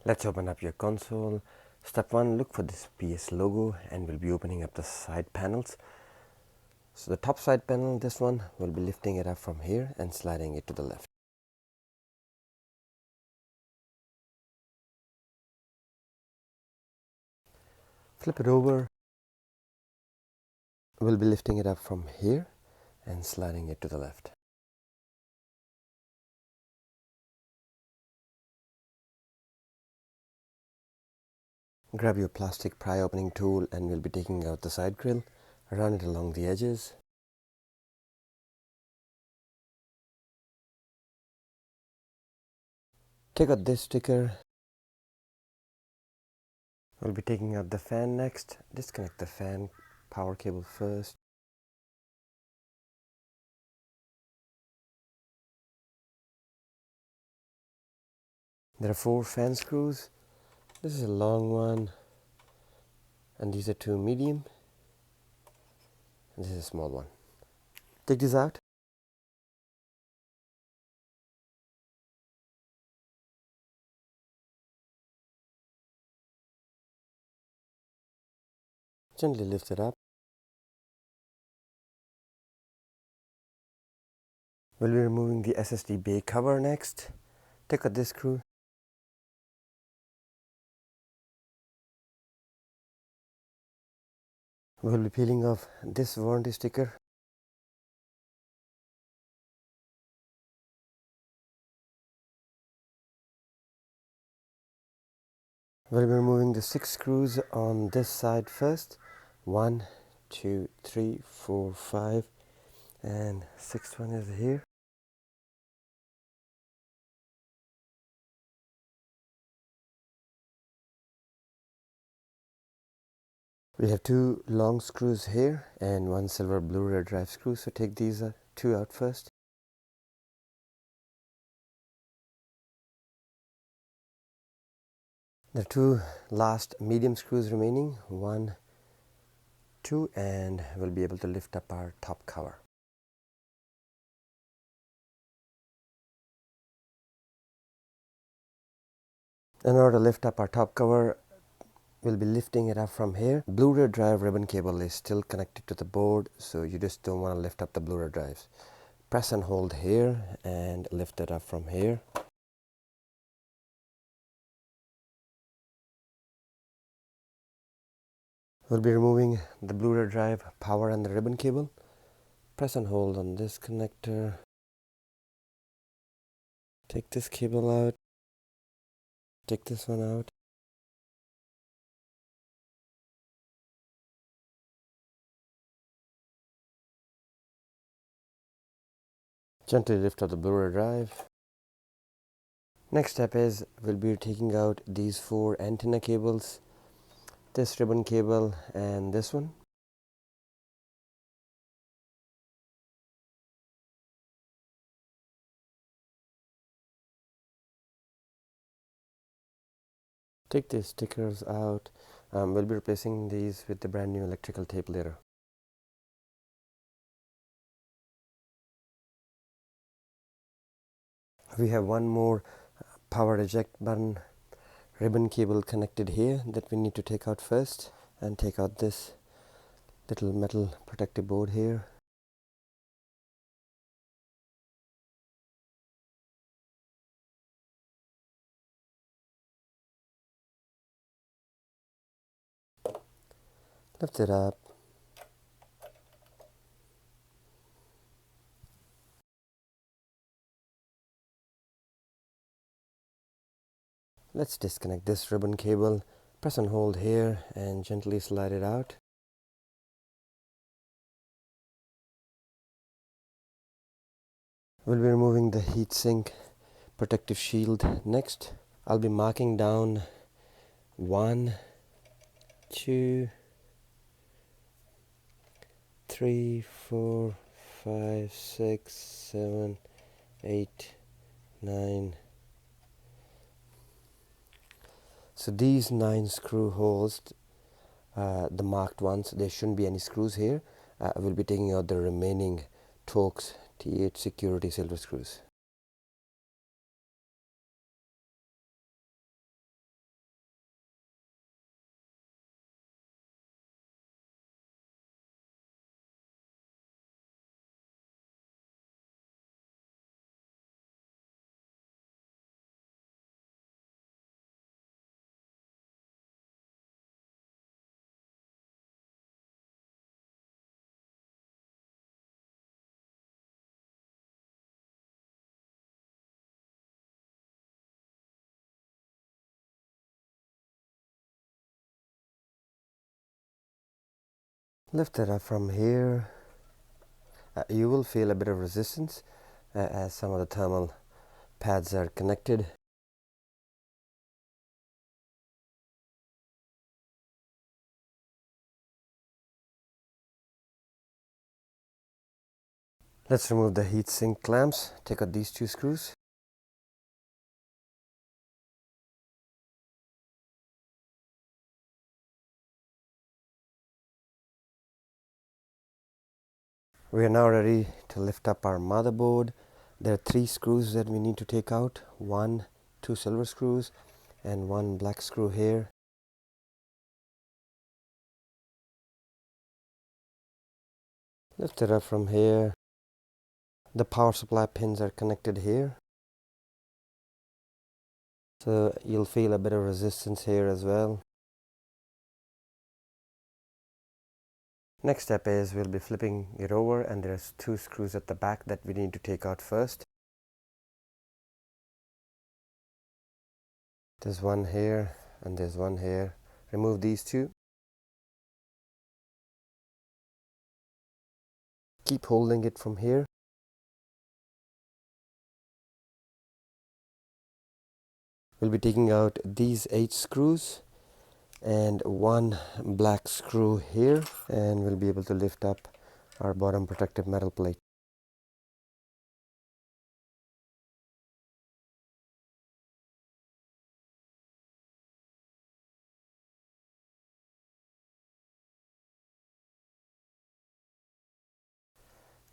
Let's open up your console. Step 1, look for this PS logo, and we'll be opening up the side panels. So the top side panel, this one, we'll be lifting it up from here and sliding it to the left. Flip it over. We'll be lifting it up from here and sliding it to the left. Grab your plastic pry opening tool and we'll be taking out the side grill. Run it along the edges. Take out this sticker. We'll be taking out the fan next. Disconnect the fan power cable first. There are 4 fan screws. This is a long one, and these are 2 medium, and this is a small one. Take these out. Gently lift it up. We'll be removing the SSD bay cover next. Take out this screw. We'll be peeling off this warranty sticker. We'll be removing the 6 screws on this side first. 1, 2, 3, 4, 5, and 6th one is here. We have 2 long screws here and 1 silver Blu-ray drive screw, so take these 2 out first. There are 2 last medium screws remaining, 1, 2, and we'll be able to lift up our top cover. In order to lift up our top cover, we'll be lifting it up from here. Blu-ray drive ribbon cable is still connected to the board, so you just don't want to lift up the Blu-ray drives. Press and hold here and lift it up from here. We'll be removing the Blu-ray drive power and the ribbon cable. Press and hold on this connector. Take this cable out. Take this one out. Gently lift up the Blu-ray drive. Next step is we'll be taking out these 4 antenna cables, this ribbon cable and this one. Take these stickers out. We'll be replacing these with the brand new electrical tape later. We have one more power eject button ribbon cable connected here that we need to take out first, and take out this little metal protective board here. Lift it up. Let's disconnect this ribbon cable. Press and hold here and gently slide it out. We'll be removing the heatsink protective shield next. I'll be marking down 1, 2, 3, 4, 5, 6, 7, 8, 9. So these 9 screw holes, the marked ones, there shouldn't be any screws here. We'll be taking out the remaining Torx T8 security silver screws. Lift it up from here. You will feel a bit of resistance as some of the thermal pads are connected. Let's remove the heatsink clamps. Take out these two screws. We are now ready to lift up our motherboard. There are 3 screws that we need to take out. 2 silver screws and 1 black screw here. Lift it up from here. The power supply pins are connected here. So you'll feel a bit of resistance here as well. Next step is we'll be flipping it over, and there's 2 screws at the back that we need to take out first. There's one here and there's one here. Remove these 2. Keep holding it from here. We'll be taking out these 8 screws and 1 black screw here, and we'll be able to lift up our bottom protective metal plate.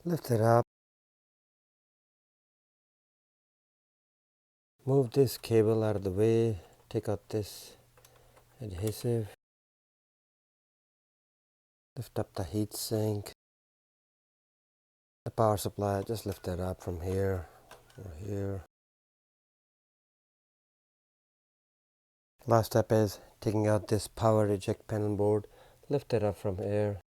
Lift it up. Move this cable out of the way. Take out this adhesive. Lift up the heat sink. The power supply, just lift that up from here or here. Last step is taking out this power eject panel board. Lift it up from here.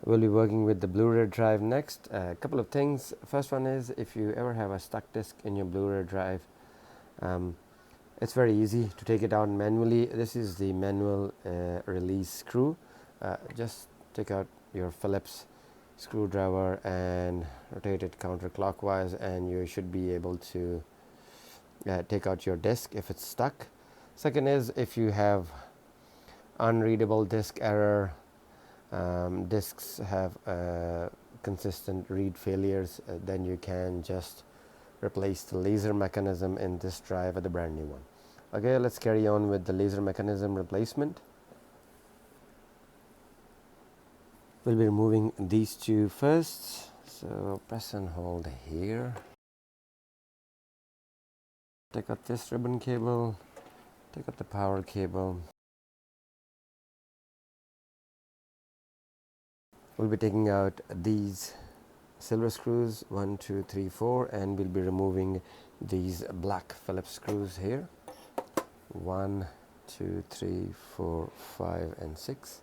We'll be working with the Blu-ray drive next. A couple of things. First one is, if you ever have a stuck disk in your Blu-ray drive, it's very easy to take it out manually. This is the manual release screw. Just take out your Phillips screwdriver and rotate it counterclockwise, and you should be able to take out your disk if it's stuck. Second is, if you have unreadable disk error, disks have consistent read failures, then you can just replace the laser mechanism in this drive with a brand new one. Okay, let's carry on with the laser mechanism replacement. We'll be removing these two first, so press and hold here. Take out this ribbon cable, take out the power cable. We'll be taking out these silver screws, 1, 2, 3, 4, and we'll be removing these black Phillips screws here, 1, 2, 3, 4, 5, and 6.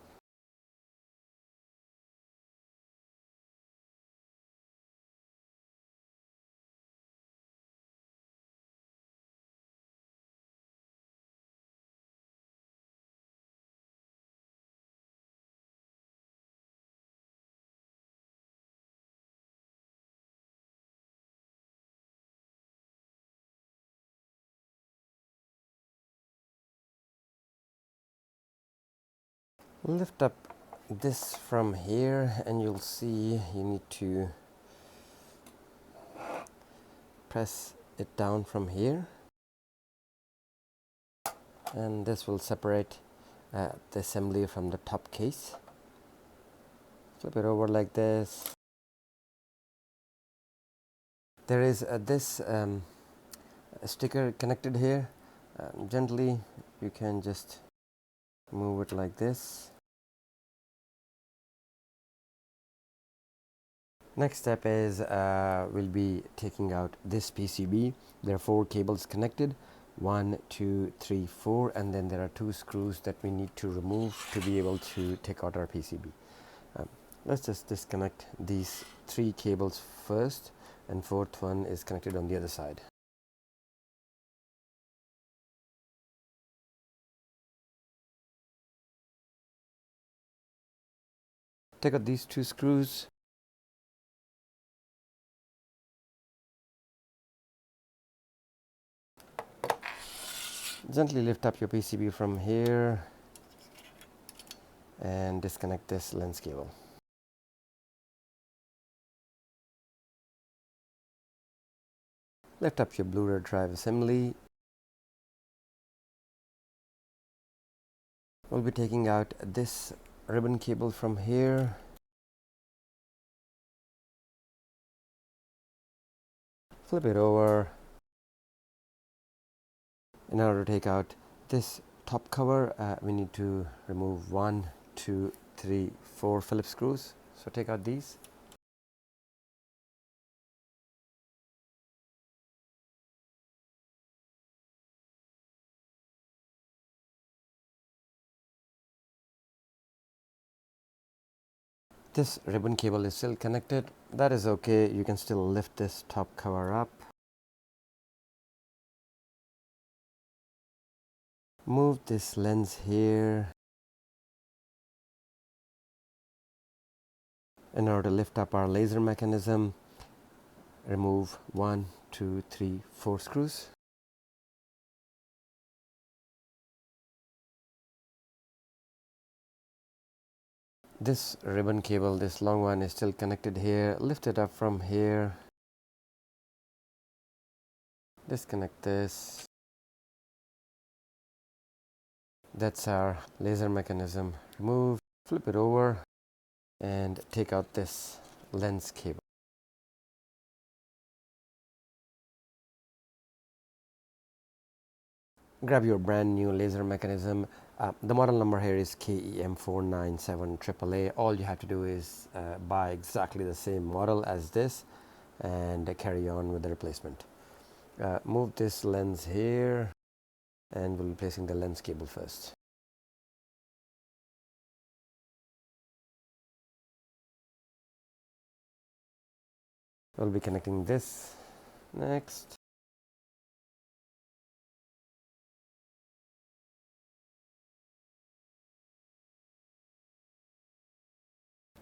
Lift up this from here, and you'll see you need to press it down from here, and this will separate the assembly from the top case. Flip it over like this. There is this sticker connected here. Gently you can just move it like this. Next step is we'll be taking out this PCB. There are 4 cables connected, 1, 2, 3, 4, and then there are 2 screws that we need to remove to be able to take out our PCB. Let's just disconnect these 3 cables first, and 4th one is connected on the other side. Take out these 2 screws. Gently lift up your PCB from here and disconnect this lens cable. Lift up your Blu-ray drive assembly. We'll be taking out this ribbon cable from here. Flip it over. In order to take out this top cover, we need to remove 1, 2, 3, 4 Phillips screws. So take out these. This ribbon cable is still connected. That is okay. You can still lift this top cover up. Move this lens here. In order to lift up our laser mechanism, remove 1, 2, 3, 4 screws. This ribbon cable, this long one, is still connected here. Lift it up from here. Disconnect this. That's our laser mechanism. Remove, flip it over, and take out this lens cable. Grab your brand new laser mechanism. The model number here is KEM497AAA. All you have to do is buy exactly the same model as this and carry on with the replacement. Move this lens here, and we'll be placing the lens cable first. We'll be connecting this next.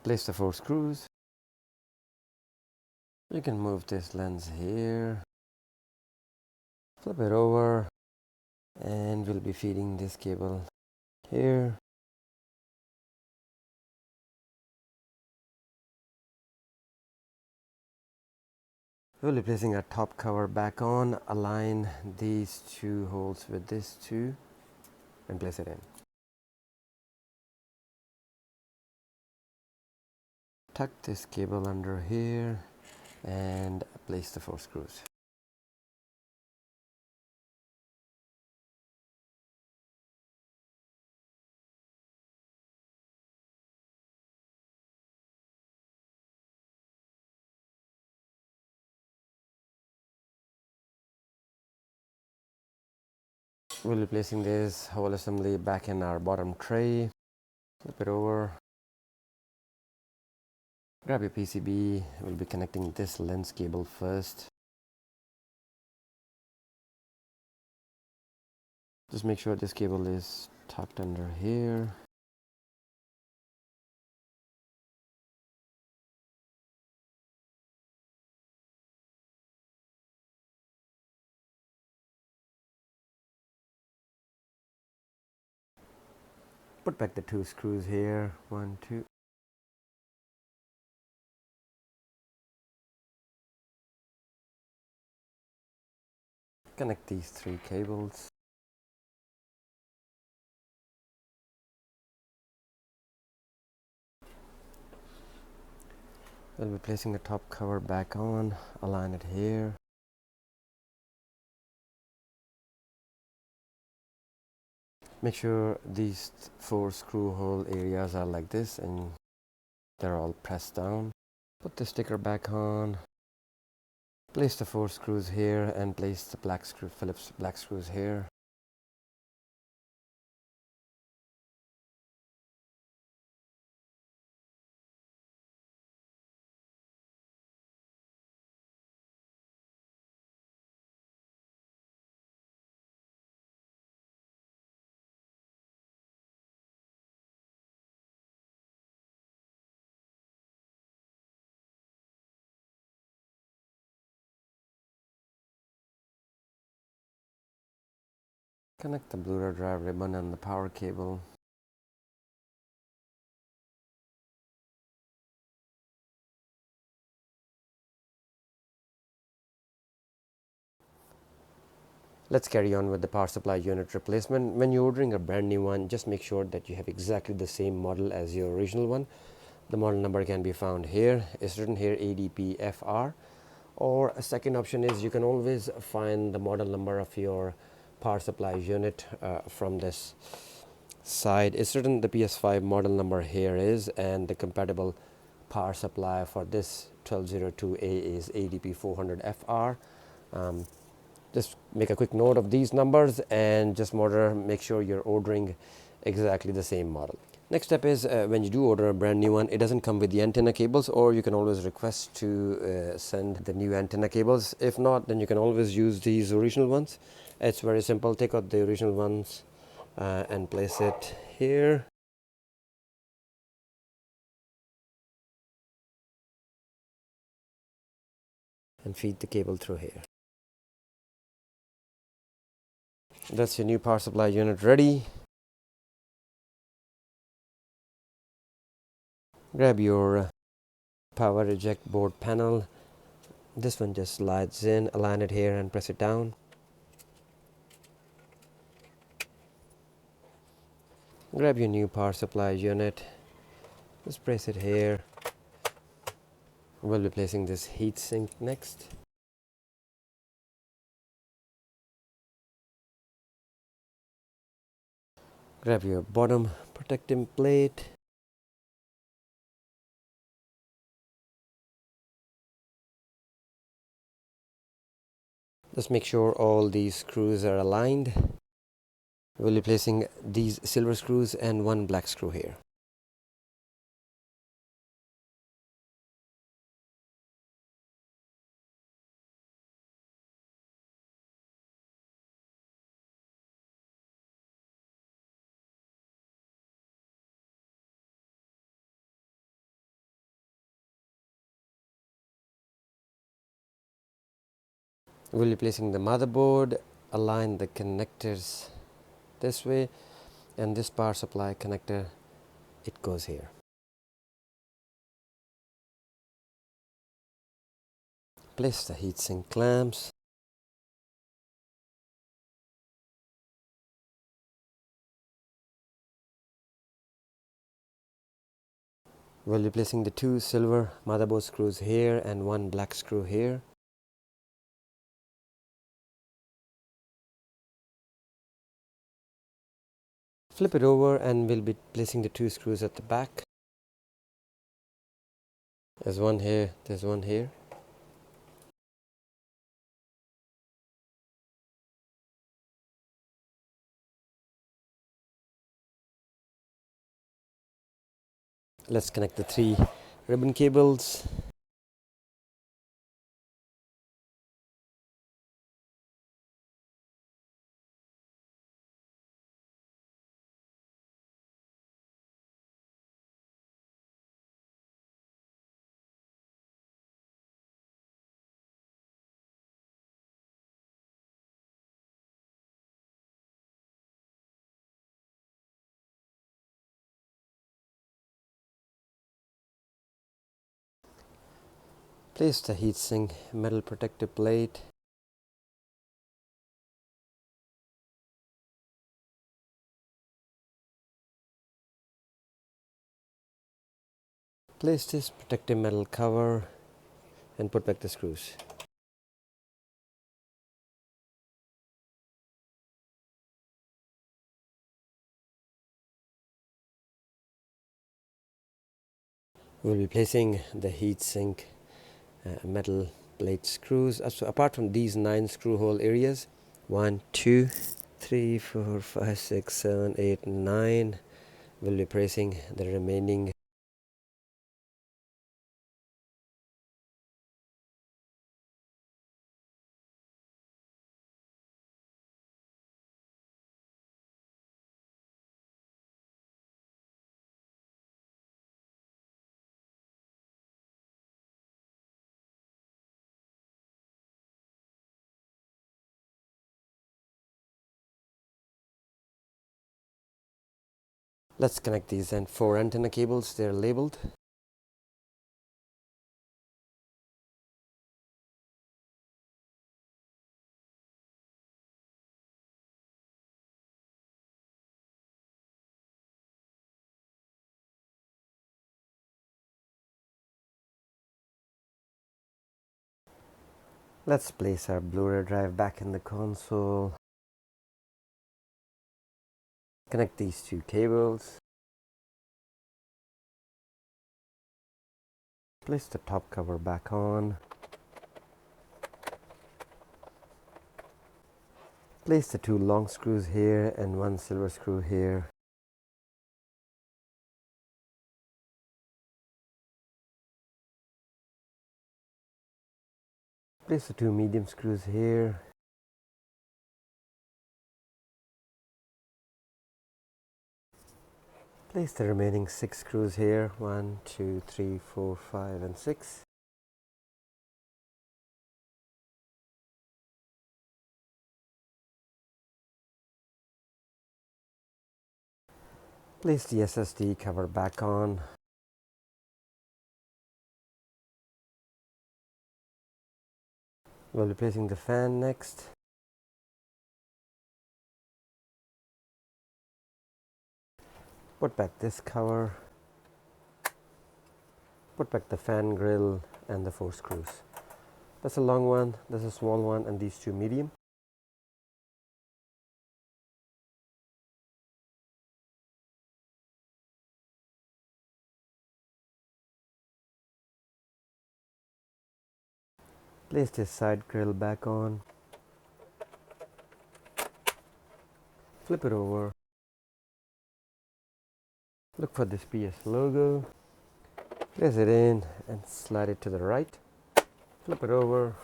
Place the 4 screws. You can move this lens here, flip it over, and we'll be feeding this cable here. We'll be placing our top cover back on, align these 2 holes with this 2 and place it in. Tuck this cable under here and place the 4 screws. We'll be placing this whole assembly back in our bottom tray. Flip it over. Grab your PCB. We'll be connecting this lens cable first. Just make sure this cable is tucked under here. Put back the 2 screws here. 1, 2. Connect these 3 cables. We'll be placing the top cover back on, align it here. Make sure these 4 screw hole areas are like this and they're all pressed down. Put the sticker back on. Place the 4 screws here and place the black screw, Phillips black screws here. Connect the Blu-ray drive ribbon and the power cable. Let's carry on with the power supply unit replacement. When you're ordering a brand new one, just make sure that you have exactly the same model as your original one. The model number can be found here. It's written here ADPFR. Or a second option is you can always find the model number of your power supply unit from this side. It's written the PS5 model number here is, and the compatible power supply for this 1202A is ADP400FR. Just make a quick note of these numbers and just make sure you're ordering exactly the same model. Next step is when you do order a brand new one, it doesn't come with the antenna cables, or you can always request to send the new antenna cables. If not, then you can always use these original ones. It's very simple. Take out the original ones and place it here. And feed the cable through here. That's your new power supply unit ready. Grab your power eject board panel. This one just slides in, align it here and press it down. Grab your new power supply unit, just place it here. We'll be placing this heat sink next. Grab your bottom protecting plate. Just make sure all these screws are aligned. We'll be placing these silver screws and 1 black screw here. We'll be placing the motherboard, align the connectors this way, and this power supply connector, it goes here. Place the heatsink clamps. We'll be placing the two silver motherboard screws here and one black screw here. Flip it over and we'll be placing the two screws at the back. There's one here, there's one here. Let's connect the three ribbon cables. Place the heatsink metal protective plate. Place this protective metal cover and put back the screws. We'll be placing the heatsink metal plate screws. So apart from these 9 screw hole areas, 1, 2, 3, 4, 5, 6, 7, 8, 9, we'll be placing the remaining . Let's connect these 4 antenna cables. They're labeled. Let's place our Blu-ray drive back in the console. Connect these 2 cables. Place the top cover back on. Place the 2 long screws here and 1 silver screw here. Place the 2 medium screws here. Place the remaining 6 screws here. 1, 2, 3, 4, 5, and 6. Place the SSD cover back on. We'll be placing the fan next. Put back this cover. Put back the fan grill and the 4 screws. That's a long one, that's a small one, and these 2 medium. Place this side grill back on. Flip it over. Look for this PS logo. Place it in and slide it to the right. Flip it over.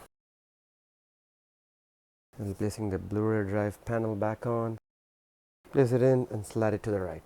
I'll be placing the Blu-ray drive panel back on. Place it in and slide it to the right.